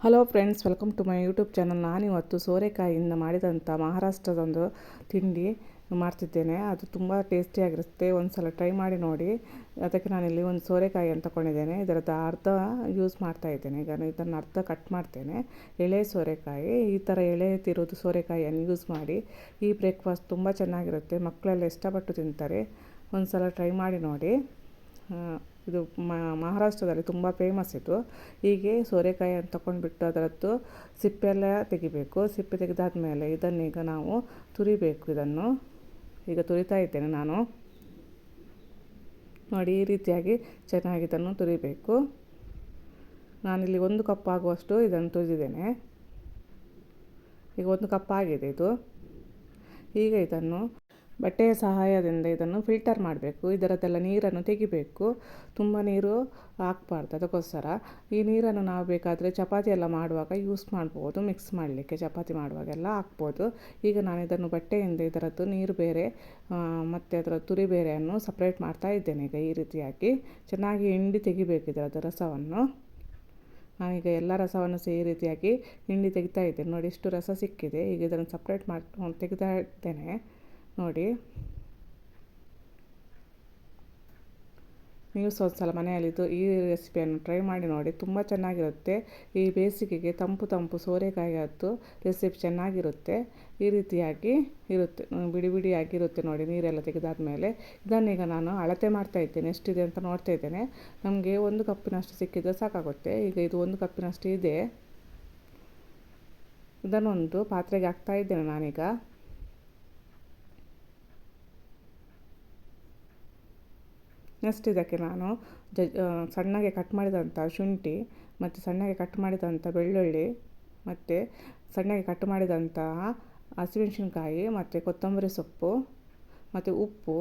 Hello friends, welcome to my YouTube channel. ನಾನಿವತ್ತು ಸೋರೆಕಾಯಿಯಿಂದ ಮಾಡಿದಂಥ ಮಹಾರಾಷ್ಟ್ರದೊಂದು ತಿಂಡಿ ಮಾಡ್ತಿದ್ದೇನೆ. ಅದು ತುಂಬ ಟೇಸ್ಟಿಯಾಗಿರುತ್ತೆ. ಒಂದು ಸಲ ಟ್ರೈ ಮಾಡಿ ನೋಡಿ. ಅದಕ್ಕೆ ನಾನಿಲ್ಲಿ ಒಂದು ಸೋರೆಕಾಯಿಯನ್ನು ತಗೊಂಡಿದ್ದೇನೆ. ಇದರದ್ದು ಅರ್ಧ ಯೂಸ್ ಮಾಡ್ತಾ ಇದ್ದೇನೆ. ಈಗ ಇದನ್ನು ಅರ್ಧ ಕಟ್ ಮಾಡ್ತೇನೆ. ಎಳೆ ಸೋರೆಕಾಯಿ, ಈ ಥರ ಎಳೆ ತಿರೋದು ಸೋರೆಕಾಯಿಯನ್ನು ಯೂಸ್ ಮಾಡಿ. ಈ ಬ್ರೇಕ್ಫಾಸ್ಟ್ ತುಂಬ ಚೆನ್ನಾಗಿರುತ್ತೆ. ಮಕ್ಕಳೆಲ್ಲ ಇಷ್ಟಪಟ್ಟು ತಿಂತಾರೆ. ಒಂದು ಸಲ ಟ್ರೈ ಮಾಡಿ ನೋಡಿ. ಇದು ಮಹಾರಾಷ್ಟ್ರದಲ್ಲಿ ತುಂಬ ಫೇಮಸ್ ಇದು. ಹೀಗೆ ಸೋರೆಕಾಯಿಯನ್ನು ತಗೊಂಡ್ಬಿಟ್ಟು ಅದರದ್ದು ಸಿಪ್ಪೆಲ್ಲ ತೆಗಿಬೇಕು. ಸಿಪ್ಪೆ ತೆಗೆದಾದ್ಮೇಲೆ ಇದನ್ನೀಗ ನಾವು ತುರಿಬೇಕು. ಇದನ್ನು ಈಗ ತುರಿತಾ ಇದ್ದೇನೆ ನಾನು. ನೋಡಿ, ಈ ರೀತಿಯಾಗಿ ಚೆನ್ನಾಗಿ ಇದನ್ನು ತುರಿಬೇಕು. ನಾನಿಲ್ಲಿ 1 ಕಪ್ ಆಗುವಷ್ಟು ಇದನ್ನು ತುರಿದಿದ್ದೇನೆ. ಈಗ 1 ಕಪ್ ಆಗಿದೆ ಇದು. ಈಗ ಇದನ್ನು ಬಟ್ಟೆಯ ಸಹಾಯದಿಂದ ಇದನ್ನು ಫಿಲ್ಟರ್ ಮಾಡಬೇಕು. ಇದರದ್ದೆಲ್ಲ ನೀರನ್ನು ತೆಗಿಬೇಕು. ತುಂಬ ನೀರು ಹಾಕಬಾರ್ದು. ಅದಕ್ಕೋಸ್ಕರ ಈ ನೀರನ್ನು ನಾವು ಬೇಕಾದರೆ ಚಪಾತಿ ಎಲ್ಲ ಮಾಡುವಾಗ ಯೂಸ್ ಮಾಡ್ಬೋದು. ಮಿಕ್ಸ್ ಮಾಡಲಿಕ್ಕೆ ಚಪಾತಿ ಮಾಡುವಾಗೆಲ್ಲ ಹಾಕ್ಬೋದು. ಈಗ ನಾನು ಇದನ್ನು ಬಟ್ಟೆಯಿಂದ ಇದರದ್ದು ನೀರು ಬೇರೆ ಮತ್ತು ಅದರ ತುರಿ ಬೇರೆಯನ್ನು ಸಪ್ರೇಟ್ ಮಾಡ್ತಾ ಇದ್ದೇನೆ. ಈಗ ಈ ರೀತಿಯಾಗಿ ಚೆನ್ನಾಗಿ ಹಿಂಡಿ ತೆಗಿಬೇಕು ಇದರದ್ದು ರಸವನ್ನು. ನಾನೀಗ ಎಲ್ಲ ರಸವನ್ನು ಈ ರೀತಿಯಾಗಿ ಹಿಂಡಿ ತೆಗಿತಾ ಇದ್ದೇನೆ. ನೋಡಿ, ಇಷ್ಟು ರಸ ಸಿಕ್ಕಿದೆ. ಈಗ ಇದನ್ನು ಸಪ್ರೇಟ್ ಮಾಡಿ ತೆಗಿತಾ ಇದ್ದೇನೆ. ನೋಡಿ, ನೀವು ಸ್ವಲ್ಪ ಸಲ ಮನೆಯಲ್ಲಿದ್ದು ಈ ರೆಸಿಪಿಯನ್ನು ಟ್ರೈ ಮಾಡಿ ನೋಡಿ. ತುಂಬ ಚೆನ್ನಾಗಿರುತ್ತೆ. ಈ ಬೇಸಿಗೆಗೆ ತಂಪು ತಂಪು ಸೋರೆಕಾಯಿಯದ್ದು ರೆಸಿಪಿ ಚೆನ್ನಾಗಿರುತ್ತೆ. ಈ ರೀತಿಯಾಗಿ ಇರುತ್ತೆ, ಬಿಡಿ ಬಿಡಿಯಾಗಿರುತ್ತೆ. ನೋಡಿ, ನೀರೆಲ್ಲ ತೆಗೆದಾದ್ಮೇಲೆ ಇದನ್ನೀಗ ನಾನು ಅಳತೆ ಮಾಡ್ತಾ ಇದ್ದೇನೆ. ಎಷ್ಟಿದೆ ಅಂತ ನೋಡ್ತಾ ಇದ್ದೇನೆ. ನಮಗೆ 1 ಕಪ್ಪಿನಷ್ಟು ಸಿಕ್ಕಿದ್ರೆ ಸಾಕಾಗುತ್ತೆ. ಈಗ ಇದು 1 ಕಪ್ಪಿನಷ್ಟು ಇದೆ. ಇದನ್ನೊಂದು ಪಾತ್ರೆಗೆ ಹಾಕ್ತಾ ಇದ್ದೇನೆ ನಾನೀಗ. ನೆಕ್ಸ್ಟ್ ಇದಕ್ಕೆ ನಾನು ಸಣ್ಣಗೆ ಕಟ್ ಮಾಡಿದಂಥ ಶುಂಠಿ ಮತ್ತು ಸಣ್ಣಗೆ ಕಟ್ ಮಾಡಿದಂಥ ಬೆಳ್ಳುಳ್ಳಿ ಮತ್ತು ಸಣ್ಣಗೆ ಕಟ್ ಮಾಡಿದಂತಹ ಹಸಿಮೆಣಸಿನ್ಕಾಯಿ ಮತ್ತು ಕೊತ್ತಂಬರಿ ಸೊಪ್ಪು ಮತ್ತು ಉಪ್ಪು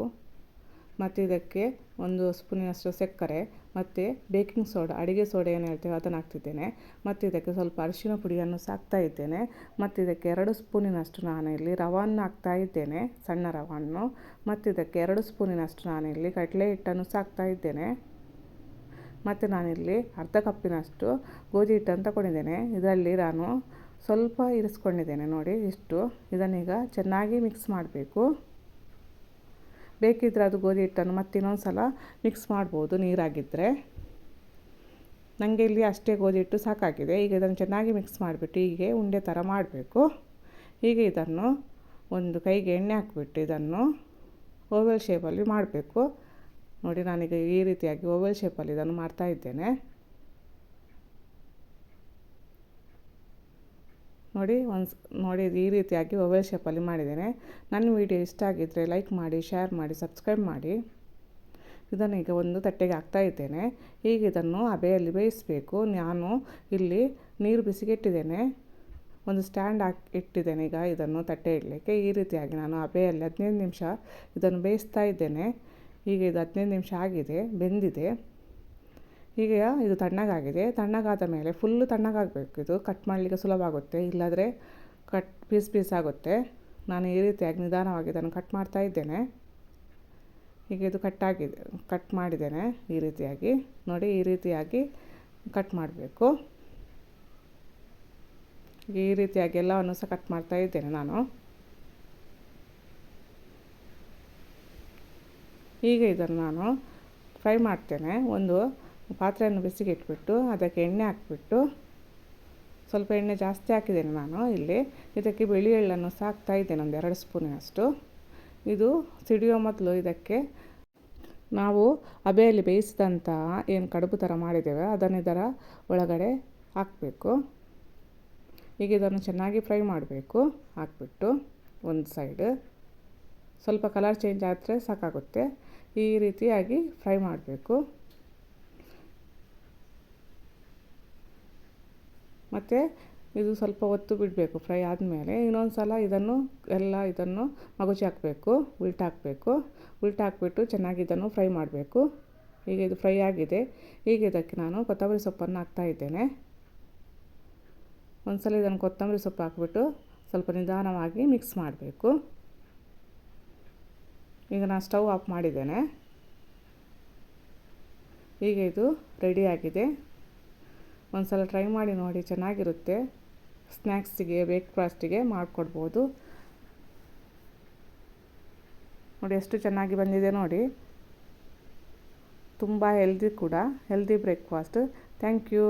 ಮತ್ತು ಇದಕ್ಕೆ 1 ಸ್ಪೂನಿನಷ್ಟು ಸಕ್ಕರೆ ಮತ್ತು ಬೇಕಿಂಗ್ ಸೋಡಾ, ಅಡುಗೆ ಸೋಡಾ ಏನು ಹೇಳ್ತೇವೆ ಅದನ್ನು ಹಾಕ್ತಿದ್ದೇನೆ. ಮತ್ತು ಇದಕ್ಕೆ ಸ್ವಲ್ಪ ಅರಿಶಿನ ಪುಡಿಯನ್ನು ಹಾಕ್ತಾ ಇದ್ದೇನೆ. ಮತ್ತು ಇದಕ್ಕೆ 2 ಸ್ಪೂನಿನಷ್ಟು ನಾನಿಲ್ಲಿ ರವನ್ನು ಹಾಕ್ತಾ ಇದ್ದೇನೆ, ಸಣ್ಣ ರವನ್ನು. ಮತ್ತು ಇದಕ್ಕೆ 2 ಸ್ಪೂನಿನಷ್ಟು ನಾನಿಲ್ಲಿ ಕಡಲೆ ಹಿಟ್ಟನ್ನು ಹಾಕ್ತಾ ಇದ್ದೇನೆ. ಮತ್ತು ನಾನಿಲ್ಲಿ ಅರ್ಧ ಕಪ್ಪಿನಷ್ಟು ಗೋಧಿ ಹಿಟ್ಟನ್ನು ತಗೊಂಡಿದ್ದೇನೆ. ಇದರಲ್ಲಿ ನಾನು ಸ್ವಲ್ಪ ಇರಿಸ್ಕೊಂಡಿದ್ದೇನೆ. ನೋಡಿ, ಇಷ್ಟು. ಇದನ್ನೀಗ ಚೆನ್ನಾಗಿ ಮಿಕ್ಸ್ ಮಾಡಬೇಕು. ಬೇಕಿದ್ದರೆ ಅದು ಗೋಧಿ ಹಿಟ್ಟನ್ನು ಮತ್ತೆ ಇನ್ನೊಂದು ಸಲ ಮಿಕ್ಸ್ ಮಾಡ್ಬೋದು ನೀರಾಗಿದ್ದರೆ. ನನಗೆ ಇಲ್ಲಿ ಅಷ್ಟೇ ಗೋಧಿ ಹಿಟ್ಟು ಸಾಕಾಗಿದೆ. ಈಗ ಇದನ್ನು ಚೆನ್ನಾಗಿ ಮಿಕ್ಸ್ ಮಾಡಿಬಿಟ್ಟು ಹೀಗೆ ಉಂಡೆ ಥರ ಮಾಡಬೇಕು. ಹೀಗೆ ಇದನ್ನು ಒಂದು ಕೈಗೆ ಎಣ್ಣೆ ಹಾಕಿಬಿಟ್ಟು ಇದನ್ನು ಓವಲ್ ಶೇಪಲ್ಲಿ ಮಾಡಬೇಕು. ನೋಡಿ, ನಾನೀಗ ಈ ರೀತಿಯಾಗಿ ಓವಲ್ ಶೇಪಲ್ಲಿ ಇದನ್ನು ಮಾಡ್ತಾ ಇದ್ದೇನೆ. ನೋಡಿ ಈ ರೀತಿಯಾಗಿ ಓವಲ್ ಶೇಪಲ್ಲಿ ಮಾಡಿದ್ದೇನೆ. ನನ್ನ ವಿಡಿಯೋ ಇಷ್ಟ ಆಗಿದ್ದರೆ ಲೈಕ್ ಮಾಡಿ, ಶೇರ್ ಮಾಡಿ, ಸಬ್ಸ್ಕ್ರೈಬ್ ಮಾಡಿ. ಇದನ್ನು ಈಗ ಒಂದು ತಟ್ಟೆಗೆ ಹಾಕ್ತಾ ಇದ್ದೇನೆ. ಈಗ ಇದನ್ನು ಹಬೆಯಲ್ಲಿ ಬೇಯಿಸಬೇಕು. ನಾನು ಇಲ್ಲಿ ನೀರು ಬಿಸಿಗೆ ಇಟ್ಟಿದ್ದೇನೆ. ಒಂದು ಸ್ಟ್ಯಾಂಡ್ ಇಟ್ಟಿದ್ದೇನೆ ಈಗ ಇದನ್ನು ತಟ್ಟೆ ಇಡಲಿಕ್ಕೆ. ಈ ರೀತಿಯಾಗಿ ನಾನು ಹಬೆಯಲ್ಲಿ 15 ನಿಮಿಷ ಇದನ್ನು ಬೇಯಿಸ್ತಾ ಇದ್ದೇನೆ. ಈಗ ಇದು 15 ನಿಮಿಷ ಆಗಿದೆ, ಬೆಂದಿದೆ. ಈಗ ಇದು ತಣ್ಣಗಾಗಿದೆ. ತಣ್ಣಗಾದ ಮೇಲೆ ಫುಲ್ಲು ತಣ್ಣಗಾಗಬೇಕು. ಇದು ಕಟ್ ಮಾಡಲಿಕ್ಕೆ ಸುಲಭ ಆಗುತ್ತೆ, ಇಲ್ಲಾಂದರೆ ಪೀಸ್ ಆಗುತ್ತೆ. ನಾನು ಈ ರೀತಿಯಾಗಿ ನಿಧಾನವಾಗಿ ಇದನ್ನು ಕಟ್ ಮಾಡ್ತಾ ಇದ್ದೇನೆ. ಈಗ ಇದು ಕಟ್ ಮಾಡಿದ್ದೇನೆ ಈ ರೀತಿಯಾಗಿ. ನೋಡಿ, ಈ ರೀತಿಯಾಗಿ ಕಟ್ ಮಾಡಬೇಕು. ಈ ರೀತಿಯಾಗಿ ಎಲ್ಲವನ್ನು ಸಹ ಕಟ್ ಮಾಡ್ತಾ ಇದ್ದೇನೆ ನಾನು. ಈಗ ಇದನ್ನು ನಾನು ಫ್ರೈ ಮಾಡ್ತೇನೆ. ಒಂದು ಪಾತ್ರೆಯನ್ನು ಬಿಸಿಗೆ ಇಟ್ಬಿಟ್ಟು ಅದಕ್ಕೆ ಎಣ್ಣೆ ಹಾಕಿಬಿಟ್ಟು, ಸ್ವಲ್ಪ ಎಣ್ಣೆ ಜಾಸ್ತಿ ಹಾಕಿದ್ದೇನೆ ನಾನು ಇಲ್ಲಿ. ಇದಕ್ಕೆ ಬಿಳಿ ಎಳ್ಳನ್ನು ಸಹ ಹಾಕ್ತಾ ಇದ್ದೇನೆ, ಒಂದು 2 ಸ್ಪೂನಿನಷ್ಟು. ಇದು ಸಿಡಿಯೋ ಮೊದಲು ಇದಕ್ಕೆ ನಾವು ಹಬೆಯಲ್ಲಿ ಬೇಯಿಸಿದಂಥ ಏನು ಕಡುಬು ಥರ ಮಾಡಿದ್ದೇವೆ ಅದನ್ನು ಇದರ ಒಳಗಡೆ ಹಾಕಬೇಕು. ಈಗ ಇದನ್ನು ಚೆನ್ನಾಗಿ ಫ್ರೈ ಮಾಡಬೇಕು. ಹಾಕ್ಬಿಟ್ಟು ಒಂದು ಸೈಡ್ ಸ್ವಲ್ಪ ಕಲರ್ ಚೇಂಜ್ ಆದರೆ ಸಾಕಾಗುತ್ತೆ. ಈ ರೀತಿಯಾಗಿ ಫ್ರೈ ಮಾಡಬೇಕು. ಮತ್ತು ಇದು ಸ್ವಲ್ಪ ಹೊತ್ತು ಬಿಡಬೇಕು. ಫ್ರೈ ಆದಮೇಲೆ ಇನ್ನೊಂದು ಸಲ ಇದನ್ನು ಮಗುಚಿ ಹಾಕಬೇಕು, ಉಲ್ಟಾಕ್ಬಿಟ್ಟು ಚೆನ್ನಾಗಿ ಇದನ್ನು ಫ್ರೈ ಮಾಡಬೇಕು. ಈಗ ಇದು ಫ್ರೈ ಆಗಿದೆ. ಈಗ ಇದಕ್ಕೆ ನಾನು ಕೊತ್ತಂಬರಿ ಸೊಪ್ಪನ್ನು ಹಾಕ್ತಾ ಇದ್ದೇನೆ. ಒಂದು ಸಲ ಇದನ್ನು ಕೊತ್ತಂಬರಿ ಸೊಪ್ಪು ಹಾಕಿಬಿಟ್ಟು ಸ್ವಲ್ಪ ನಿಧಾನವಾಗಿ ಮಿಕ್ಸ್ ಮಾಡಬೇಕು. ಈಗ ನಾನು ಸ್ಟವ್ ಆಫ್ ಮಾಡಿದ್ದೇನೆ. ಈಗ ಇದು ರೆಡಿಯಾಗಿದೆ. ಒಂದು ಸಲ ಟ್ರೈ ಮಾಡಿ ನೋಡಿ, ಚೆನ್ನಾಗಿರುತ್ತೆ. ಸ್ನ್ಯಾಕ್ಸಿಗೆ, ಬ್ರೇಕ್ಫಾಸ್ಟಿಗೆ ಮಾಡಿಕೊಡ್ಬೋದು. ನೋಡಿ ಎಷ್ಟು ಚೆನ್ನಾಗಿ ಬಂದಿದೆ ನೋಡಿ. ತುಂಬ ಹೆಲ್ದಿ ಕೂಡ, ಹೆಲ್ದಿ ಬ್ರೇಕ್ಫಾಸ್ಟ್. Thank you.